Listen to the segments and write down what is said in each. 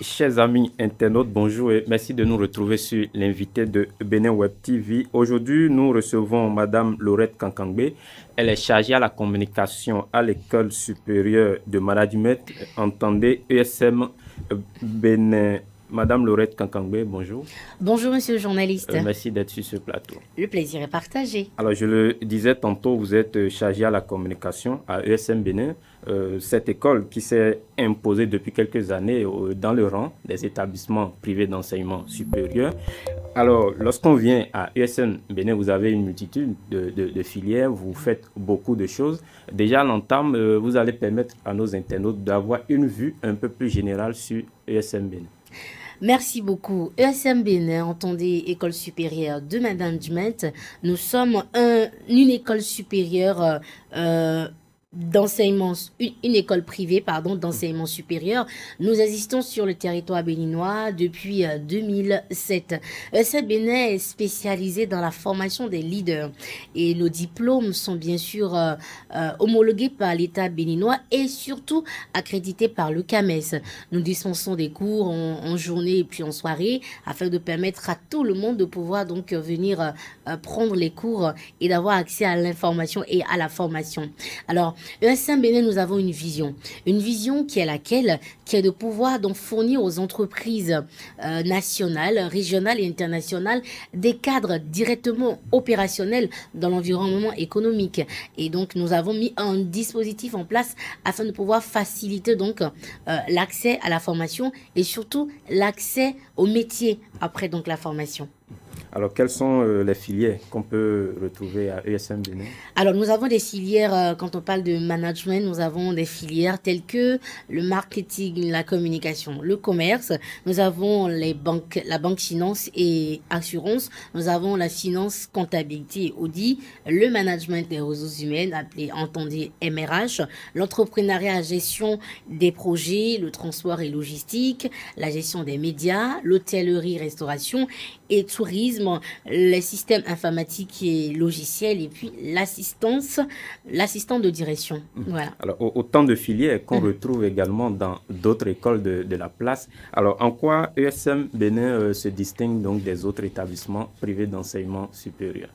Chers amis internautes, bonjour et merci de nous retrouver sur l'invité de Bénin Web TV. Aujourd'hui, nous recevons Madame Laurette Kankangbe. Elle est chargée à la communication à l'École supérieure de management, entendez ESM Bénin. Madame Laurette Kankangbe, bonjour. Bonjour monsieur le journaliste. Merci d'être sur ce plateau. Le plaisir est partagé. Alors, je le disais tantôt, vous êtes chargé à la communication à ESM Bénin, cette école qui s'est imposée depuis quelques années dans le rang des établissements privés d'enseignement supérieur. Alors, lorsqu'on vient à ESM Bénin, vous avez une multitude de filières, vous faites beaucoup de choses. Déjà, à l'entame, vous allez permettre à nos internautes d'avoir une vue un peu plus générale sur ESM Bénin. Merci beaucoup. ESM Bénin, entendez École supérieure de management. Nous sommes une école supérieure d'enseignement, une école privée, pardon, d'enseignement supérieur. Nous existons sur le territoire béninois depuis 2007. ESM Bénin est spécialisé dans la formation des leaders et nos diplômes sont bien sûr homologués par l'État béninois et surtout accrédités par le CAMES. Nous dispensons des cours en journée et puis en soirée afin de permettre à tout le monde de pouvoir donc venir prendre les cours et d'avoir accès à l'information et à la formation. Alors, ESM Bénin, nous avons une vision qui est laquelle, qui est de pouvoir donc fournir aux entreprises nationales, régionales et internationales des cadres directement opérationnels dans l'environnement économique. Et donc, nous avons mis un dispositif en place afin de pouvoir faciliter donc l'accès à la formation et surtout l'accès au métier après donc la formation. Alors, quelles sont les filières qu'on peut retrouver à ESM Bénin? Alors, nous avons des filières, quand on parle de management, nous avons des filières telles que le marketing, la communication, le commerce. Nous avons les banques, la banque finance et assurance. Nous avons la finance, comptabilité et audit, le management des ressources humaines, appelé, entendez, MRH, l'entrepreneuriat, gestion des projets, le transport et logistique, la gestion des médias, l'hôtellerie, restauration et tourisme, les systèmes informatiques et logiciels et puis l'assistant de direction. Voilà. Alors, autant de filières qu'on retrouve également dans d'autres écoles de la place. Alors, en quoi ESM Bénin se distingue donc des autres établissements privés d'enseignement supérieur?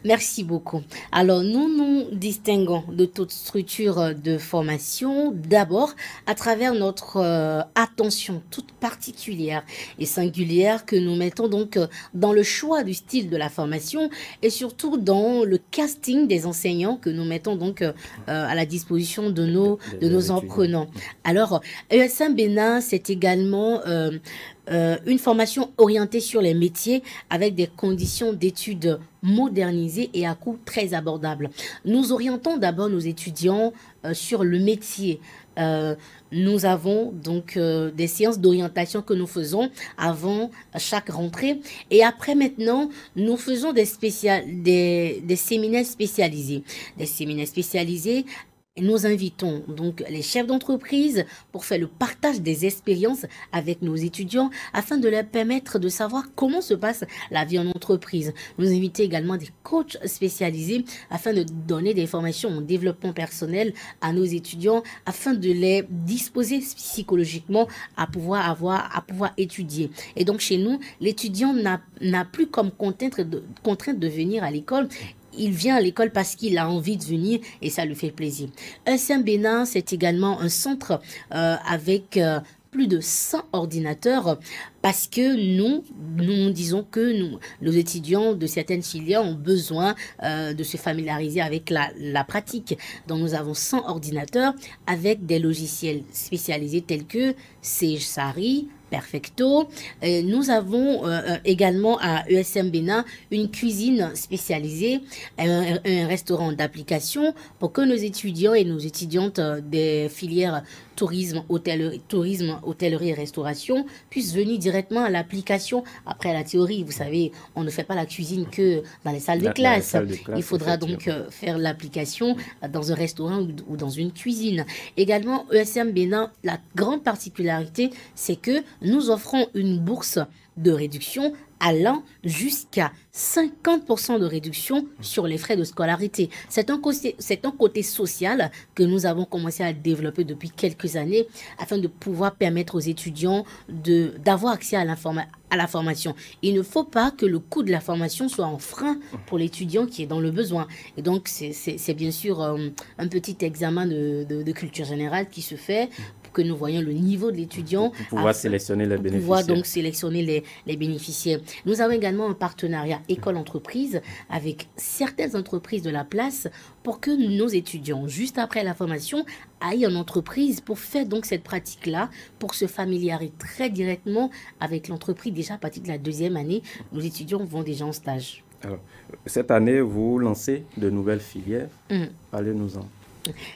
Merci beaucoup. Alors, nous nous distinguons de toute structure de formation d'abord à travers notre attention toute particulière et singulière que nous mettons donc dans le choix du style de la formation et surtout dans le casting des enseignants que nous mettons donc à la disposition de nos apprenants. Alors, ESM Bénin, c'est également une formation orientée sur les métiers avec des conditions d'études modernisées et à coût très abordable. Nous orientons d'abord nos étudiants sur le métier. Nous avons donc des séances d'orientation que nous faisons avant chaque rentrée et après maintenant nous faisons des séminaires spécialisés. Des séminaires spécialisés. Nous invitons donc les chefs d'entreprise pour faire le partage des expériences avec nos étudiants afin de leur permettre de savoir comment se passe la vie en entreprise. Nous invitons également des coachs spécialisés afin de donner des formations en développement personnel à nos étudiants afin de les disposer psychologiquement à pouvoir étudier. Et donc chez nous, l'étudiant n'a plus comme contrainte de venir à l'école. Il vient à l'école parce qu'il a envie de venir et ça lui fait plaisir. ESM Bénin, c'est également un centre avec plus de 100 ordinateurs parce que nous disons que nos étudiants de certaines filières ont besoin de se familiariser avec la pratique. Donc nous avons 100 ordinateurs avec des logiciels spécialisés tels que Sage-Sari, Perfecto. Nous avons également à ESM Bénin une cuisine spécialisée, un restaurant d'application pour que nos étudiants et nos étudiantes des filières tourisme, hôtellerie et restauration puissent venir directement à l'application après la théorie. Vous savez, on ne fait pas la cuisine que dans les salles de classe. Il faudra donc faire l'application dans un restaurant ou dans une cuisine. Également, ESM Bénin, la grande particularité, c'est que nous offrons une bourse de réduction allant jusqu'à 50% de réduction sur les frais de scolarité. C'est un côté social que nous avons commencé à développer depuis quelques années afin de pouvoir permettre aux étudiants d'avoir accès à la formation. Il ne faut pas que le coût de la formation soit un frein pour l'étudiant qui est dans le besoin. Et donc, c'est bien sûr un petit examen de culture générale qui se fait pour que nous voyons le niveau de l'étudiant. Pour pouvoir sélectionner les bénéficiaires. Pour pouvoir donc sélectionner les bénéficiaires. Nous avons également un partenariat école-entreprise avec certaines entreprises de la place pour que nos étudiants, juste après la formation, aillent en entreprise pour faire donc cette pratique-là, pour se familiariser très directement avec l'entreprise. Déjà à partir de la 2e année, nos étudiants vont déjà en stage. Alors, cette année, vous lancez de nouvelles filières. Parlez-nous-en.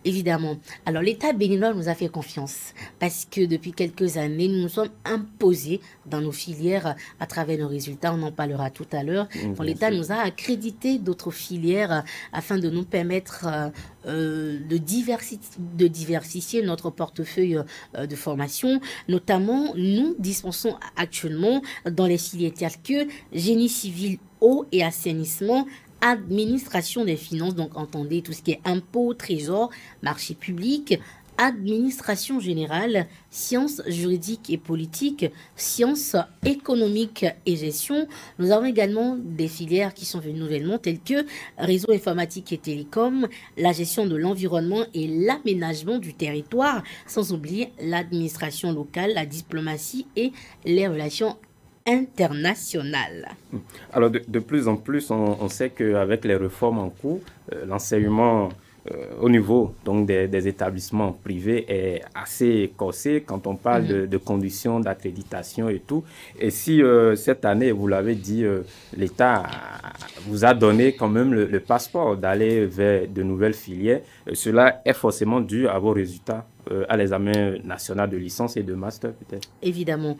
Évidemment. Alors, l'État béninois nous a fait confiance parce que depuis quelques années, nous nous sommes imposés dans nos filières à travers nos résultats. On en parlera tout à l'heure. L'État nous a accrédité d'autres filières afin de nous permettre de diversifier notre portefeuille de formation. Notamment, nous dispensons actuellement dans les filières telles que génie civil, eau et assainissement, administration des finances, donc entendez tout ce qui est impôts, trésor, marché public, administration générale, sciences juridiques et politiques, sciences économiques et gestion. Nous avons également des filières qui sont venues nouvellement telles que réseau informatique et télécom, la gestion de l'environnement et l'aménagement du territoire, sans oublier l'administration locale, la diplomatie et les relations internationales. Alors, de plus en plus, on sait qu'avec les réformes en cours, l'enseignement au niveau donc des établissements privés est assez corsé quand on parle de conditions d'accréditation et tout. Et si cette année, vous l'avez dit, l'État vous a donné quand même le passeport d'aller vers de nouvelles filières, cela est forcément dû à vos résultats à l'examen national de licence et de master peut-être. Évidemment.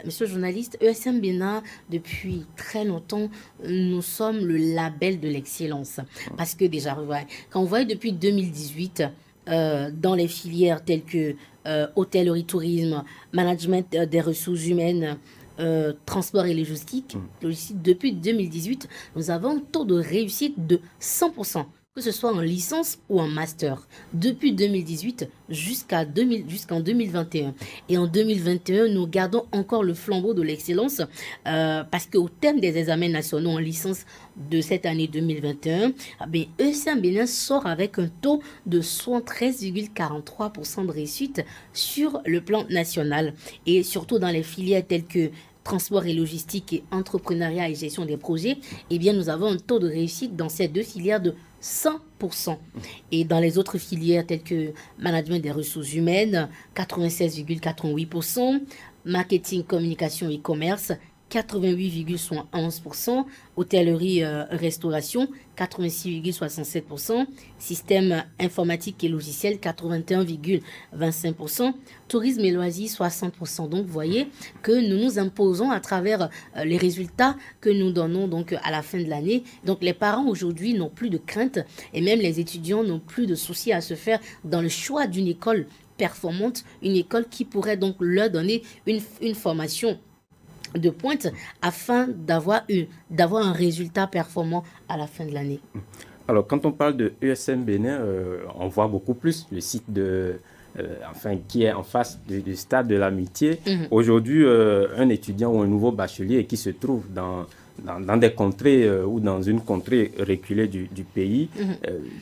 Monsieur le journaliste, ESM Bénin, depuis très longtemps, nous sommes le label de l'excellence. Parce que déjà, quand on voit depuis 2018, dans les filières telles que hôtellerie, tourisme, management des ressources humaines, transport et logistique, depuis 2018, nous avons un taux de réussite de 100%. Que ce soit en licence ou en master, depuis 2018 jusqu'en 2021. Et en 2021, nous gardons encore le flambeau de l'excellence parce qu'au terme des examens nationaux en licence de cette année 2021, ESM Bénin sort avec un taux de 73,43% de réussite sur le plan national et surtout dans les filières telles que transport et logistique et entrepreneuriat et gestion des projets, eh bien, nous avons un taux de réussite dans ces deux filières de 100%. Et dans les autres filières telles que management des ressources humaines, 96,88%, marketing, communication et commerce, 88,11%, hôtellerie, restauration, 86,67%, système informatique et logiciel, 81,25%, tourisme et loisirs, 60%. Donc, vous voyez que nous nous imposons à travers les résultats que nous donnons donc à la fin de l'année. Donc, les parents aujourd'hui n'ont plus de crainte et même les étudiants n'ont plus de soucis à se faire dans le choix d'une école performante, une école qui pourrait donc leur donner une formation de pointe afin d'avoir un résultat performant à la fin de l'année. Alors, quand on parle de ESM Bénin, on voit beaucoup plus le site qui est en face du stade de l'Amitié. Aujourd'hui, un étudiant ou un nouveau bachelier qui se trouve dans des contrées ou dans une contrée reculée du pays,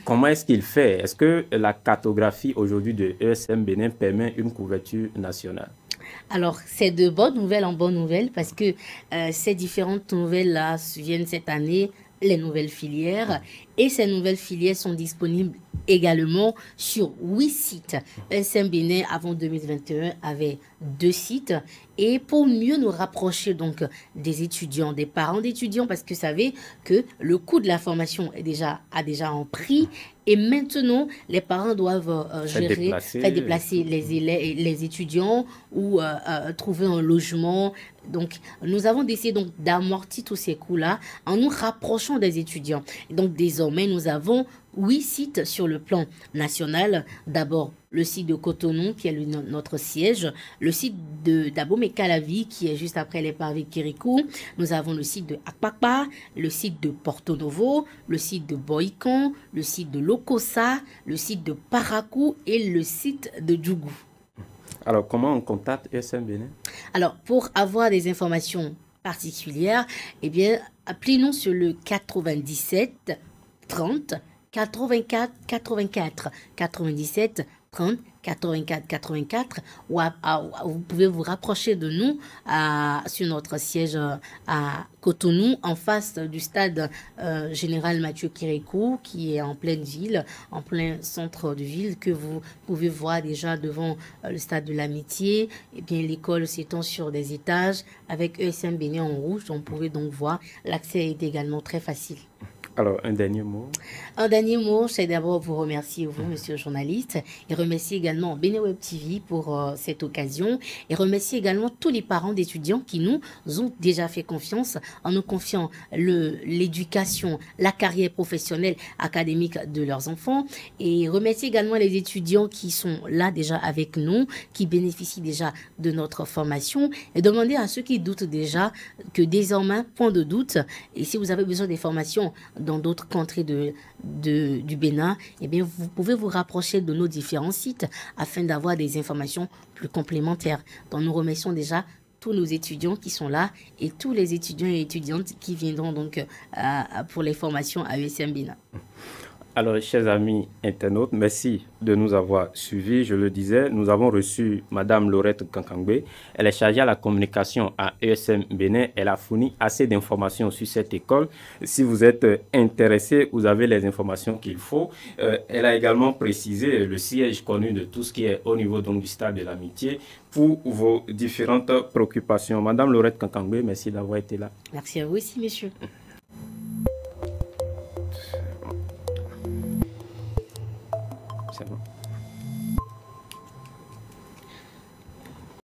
comment est-ce qu'il fait? Est-ce que la cartographie aujourd'hui de ESM Bénin permet une couverture nationale? Alors, c'est de bonnes nouvelles en bonnes nouvelles parce que ces différentes nouvelles-là viennent cette année, les nouvelles filières. Et ces nouvelles filières sont disponibles également sur 8 sites. ESM Bénin, avant 2021, avait 2 sites. Et pour mieux nous rapprocher donc des étudiants, des parents d'étudiants, parce que vous savez que le coût de la formation a déjà un prix. Et maintenant, les parents doivent faire déplacer les étudiants ou trouver un logement. Donc, nous avons décidé donc d'amortir tous ces coûts-là en nous rapprochant des étudiants. Et donc, désormais, nous avons 8 sites sur le plan national. D'abord, le site de Cotonou, qui est notre siège, le site d'Abomey-Calavi, qui est juste après les parvis Kirikou. Nous avons le site de Akpakpa, le site de Porto Novo, le site de Boïcon, le site de Lokossa, le site de Parakou et le site de Djougou. Alors, comment on contacte ESM Bénin? Alors, pour avoir des informations particulières, eh bien, appelez-nous sur le 97 30 84 84 97 30 84 84 ou vous pouvez vous rapprocher de nous sur notre siège à Cotonou en face du stade général Mathieu Kirikou qui est en pleine ville, en plein centre de ville que vous pouvez voir déjà devant le stade de l'Amitié. Et bien l'école s'étend sur des étages avec ESM Bénin en rouge, on pouvait donc voir l'accès est également très facile. Alors, un dernier mot. Un dernier mot, c'est d'abord vous remercier, vous, monsieur le journaliste, et remercier également Bénin Web TV pour cette occasion, et remercier également tous les parents d'étudiants qui nous ont déjà fait confiance en nous confiant l'éducation, la carrière professionnelle académique de leurs enfants, et remercier également les étudiants qui sont là déjà avec nous, qui bénéficient déjà de notre formation, et demander à ceux qui doutent déjà que désormais, point de doute, et si vous avez besoin des formations dans d'autres contrées du Bénin, eh bien, vous pouvez vous rapprocher de nos différents sites afin d'avoir des informations plus complémentaires. Donc, nous remercions déjà tous nos étudiants qui sont là et tous les étudiants et étudiantes qui viendront donc pour les formations à ESM Bénin. Alors, chers amis internautes, merci de nous avoir suivis. Je le disais, nous avons reçu Madame Laurette Kankangbe. Elle est chargée à la communication à ESM Bénin. Elle a fourni assez d'informations sur cette école. Si vous êtes intéressé, vous avez les informations qu'il faut. Elle a également précisé le siège connu de tout ce qui est au niveau donc, du stade de l'Amitié pour vos différentes préoccupations. Madame Laurette Kankangbe, merci d'avoir été là. Merci à vous aussi, messieurs. C'est bon.